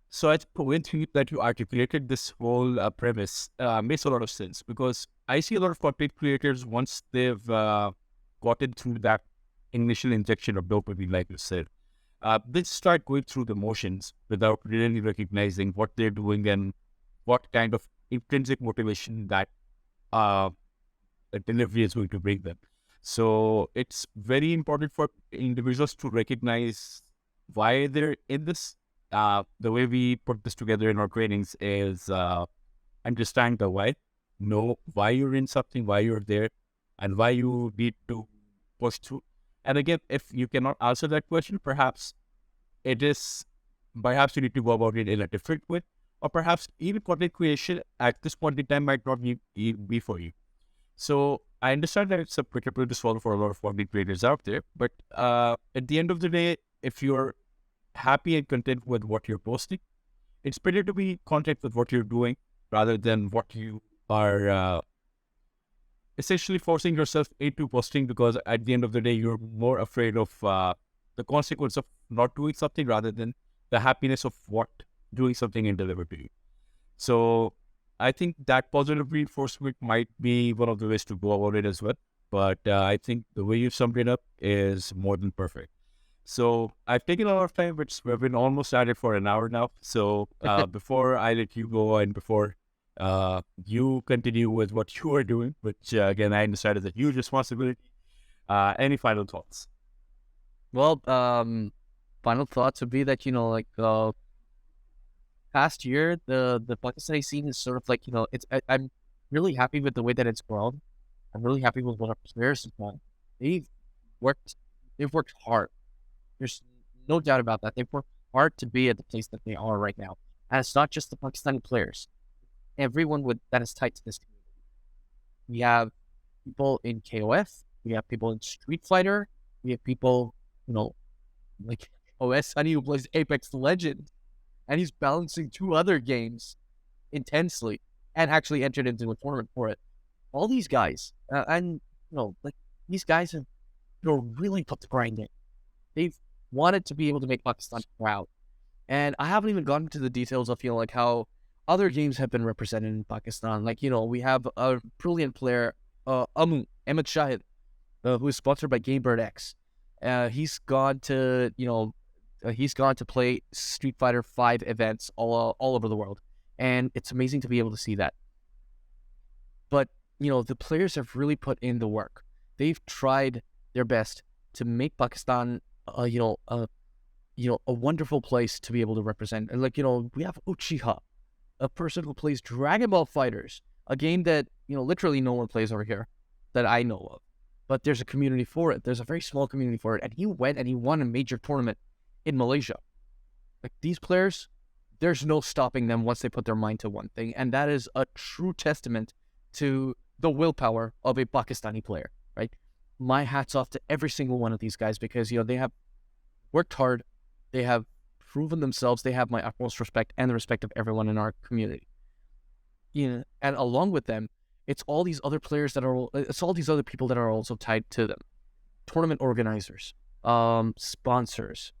So I think that you articulated this whole premise makes a lot of sense, because I see a lot of content creators, once they've gotten through that initial injection of dopamine, like you said, they start going through the motions without really recognizing what they're doing and what kind of intrinsic motivation that a delivery is going to bring them. So it's very important for individuals to recognize why they're in this. The way we put this together in our trainings is understand the why, know why you're in something, why you're there, and why you need to push through. And again, if you cannot answer that question, perhaps you need to go about it in a different way, or perhaps even content creation at this point in time might not be for you. So I understand that it's applicable to solve for a lot of content creators out there, but at the end of the day, if you're happy and content with what you're posting, it's better to be content with what you're doing rather than what you are essentially forcing yourself into posting, because at the end of the day, you're more afraid of the consequence of not doing something rather than the happiness of what doing something and deliver to you. So I think that positive reinforcement might be one of the ways to go about it as well. But I think the way you summed it up is more than perfect. So I've taken a lot of time, which we've been almost at it for an hour now. So before I let you go and before you continue with what you are doing, which again, I understand is a huge responsibility, any final thoughts? Well, final thoughts would be that, like past year, the Pakistani scene is sort of like, I'm really happy with the way that it's grown. I'm really happy with what our players have done. They've worked hard. There's no doubt about that. They've worked hard to be at the place that they are right now. And it's not just the Pakistani players. Everyone that is tied to this community. We have people in KOF. We have people in Street Fighter. We have people, like OS Honey, who plays Apex Legends. And he's balancing 2 other games intensely and actually entered into a tournament for it. All these guys, these guys have really put the grind in. They've wanted to be able to make Pakistan proud. And I haven't even gotten to the details of, how other games have been represented in Pakistan. Like, we have a brilliant player, Ahmed Shahid, who is sponsored by GameBird X. He's gone to play Street Fighter 5 events all over the world. And it's amazing to be able to see that. But, the players have really put in the work. They've tried their best to make Pakistan, a wonderful place to be able to represent. And we have Uchiha, a person who plays Dragon Ball Fighters, a game that, literally no one plays over here that I know of. But there's a community for it. There's a very small community for it. And he went and he won a major tournament in Malaysia. Like, these players, there's no stopping them once they put their mind to one thing. And that is a true testament to the willpower of a Pakistani player, right? My hat's off to every single one of these guys, because, they have worked hard. They have proven themselves. They have my utmost respect and the respect of everyone in our community. And along with them, it's all these other players it's all these other people that are also tied to them. Tournament organizers, sponsors,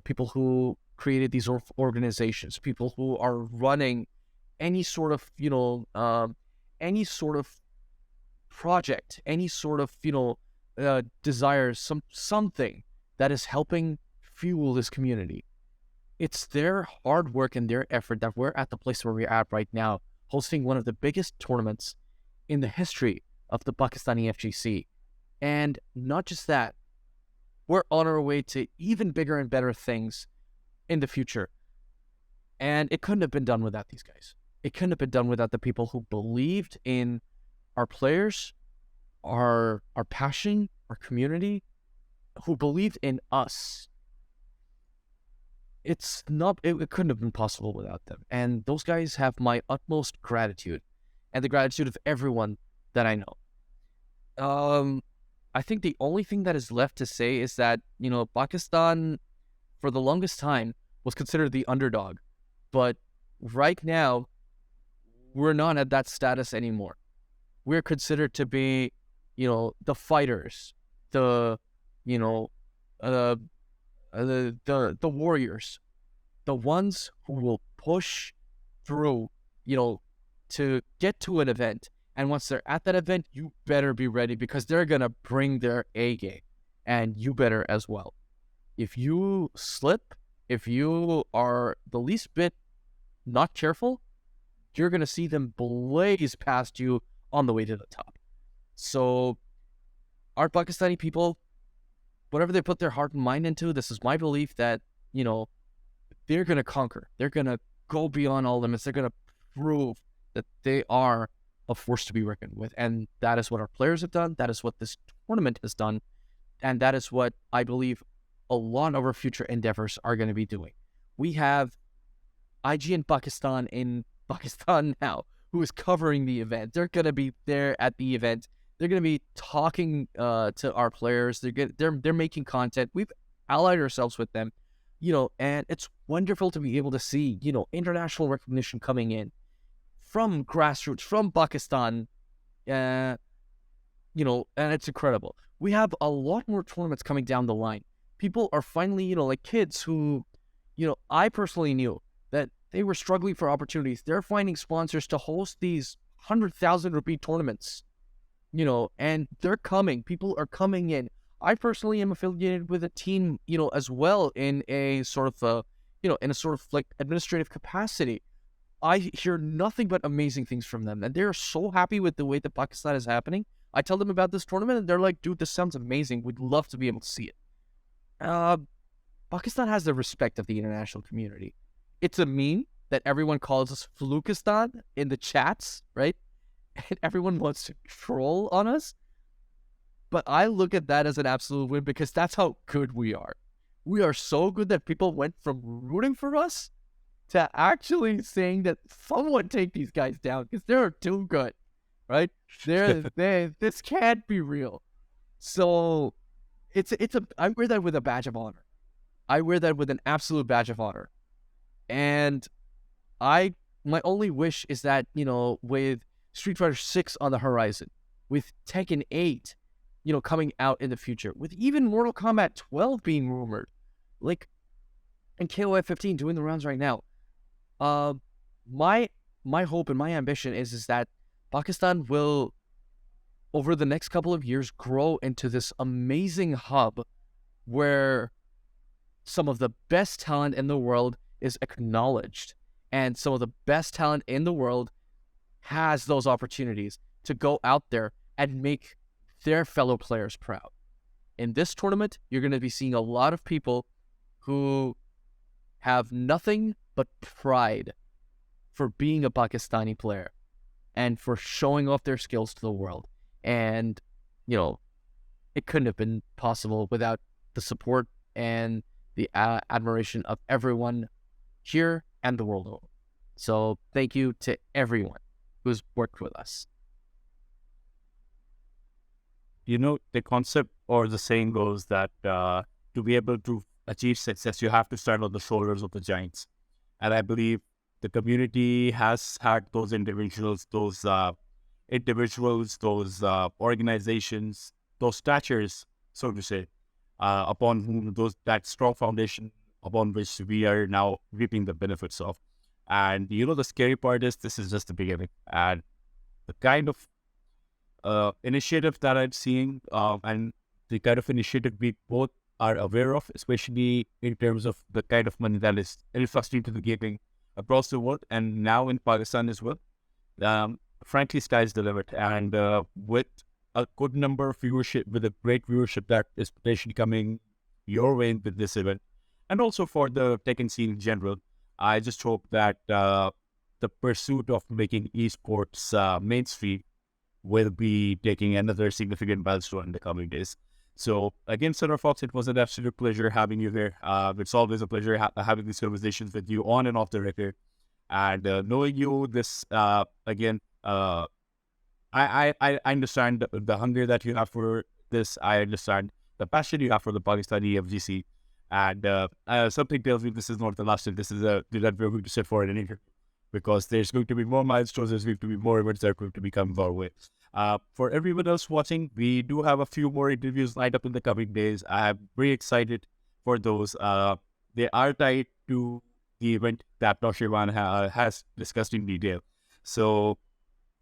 people who created these organizations, people who are running any sort of, project, any sort of, desires, something that is helping fuel this community. It's their hard work and their effort that we're at the place where we're at right now, hosting one of the biggest tournaments in the history of the Pakistani FGC. And not just that, we're on our way to even bigger and better things in the future. And it couldn't have been done without these guys. It couldn't have been done without the people who believed in our players, our passion, our community, who believed in us. It couldn't have been possible without them. And those guys have my utmost gratitude, and the gratitude of everyone that I know. I think the only thing that is left to say is that, Pakistan, for the longest time, was considered the underdog. But right now, we're not at that status anymore. We're considered to be, the fighters, the warriors, the ones who will push through, to get to an event And once they're at that event, you better be ready because they're going to bring their A game. And you better as well. If you slip, if you are the least bit not careful, you're going to see them blaze past you on the way to the top. So our Pakistani people, whatever they put their heart and mind into, this is my belief that, they're going to conquer. They're going to go beyond all limits. They're going to prove that they are a force to be reckoned with. And that is what our players have done. That is what this tournament has done. And that is what I believe a lot of our future endeavors are going to be doing. We have IGN Pakistan in Pakistan now, who is covering the event. They're going to be there at the event. They're going to be talking to our players. They're making content. We've allied ourselves with them, and it's wonderful to be able to see, international recognition coming in from grassroots, from Pakistan, and it's incredible. We have a lot more tournaments coming down the line. People are finally, like kids who, I personally knew that they were struggling for opportunities. They're finding sponsors to host these 100,000 rupee tournaments, and they're coming. People are coming in. I personally am affiliated with a team, as well in a sort of, like administrative capacity. I hear nothing but amazing things from them, and they're so happy with the way that Pakistan is happening. I tell them about this tournament, and they're like, dude, this sounds amazing. We'd love to be able to see it. Pakistan has the respect of the international community. It's a meme that everyone calls us Flukistan in the chats, right? And everyone wants to troll on us. But I look at that as an absolute win because that's how good we are. We are so good that people went from rooting for us to actually saying that someone take these guys down because they're too good, right? This can't be real. So I wear that with a badge of honor. I wear that with an absolute badge of honor. And my only wish is that, with Street Fighter 6 on the horizon, with Tekken 8, coming out in the future, with even Mortal Kombat 12 being rumored, and KOF 15 doing the rounds right now. My hope and my ambition is that Pakistan will, over the next couple of years, grow into this amazing hub where some of the best talent in the world is acknowledged, and some of the best talent in the world has those opportunities to go out there and make their fellow players proud. In this tournament, you're going to be seeing a lot of people who have nothing but pride for being a Pakistani player and for showing off their skills to the world. And, it couldn't have been possible without the support and the admiration of everyone here and the world over. So thank you to everyone who's worked with us. The concept or the saying goes that to be able to achieve success, you have to stand on the shoulders of the giants. And I believe the community has had those individuals, those organizations, those statures, so to say, upon whom that strong foundation upon which we are now reaping the benefits of. And the scary part is this is just the beginning. And the kind of initiative that I'm seeing, and the kind of initiative we both are aware of, especially in terms of the kind of money that is infused into the gaming across the world and now in Pakistan as well. Frankly, sky's the limit. And with a good number of viewership, with a great viewership that is potentially coming your way with this event, and also for the Tekken scene in general, I just hope that the pursuit of making esports mainstream will be taking another significant milestone in the coming days. So again, SilverFox, it was an absolute pleasure having you here. It's always a pleasure having these conversations with you on and off the record. And knowing you, I understand the hunger that you have for this. I understand the passion you have for the Pakistani FGC. And something tells me this is not the last time. This is that we're going to sit for an interview, because there's going to be more milestones, there's going to be more events that are going to be coming our way. For everyone else watching, we do have a few more interviews lined up in the coming days. I'm very excited for those. They are tied to the event that Noshirwan has discussed in detail. So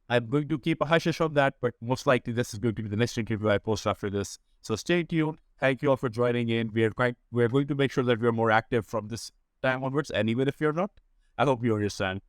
I'm going to keep a hush on that, but most likely this is going to be the next interview I post after this. So stay tuned. Thank you all for joining in. We're going to make sure that we're more active from this time onwards. And even if you're not, I hope you understand.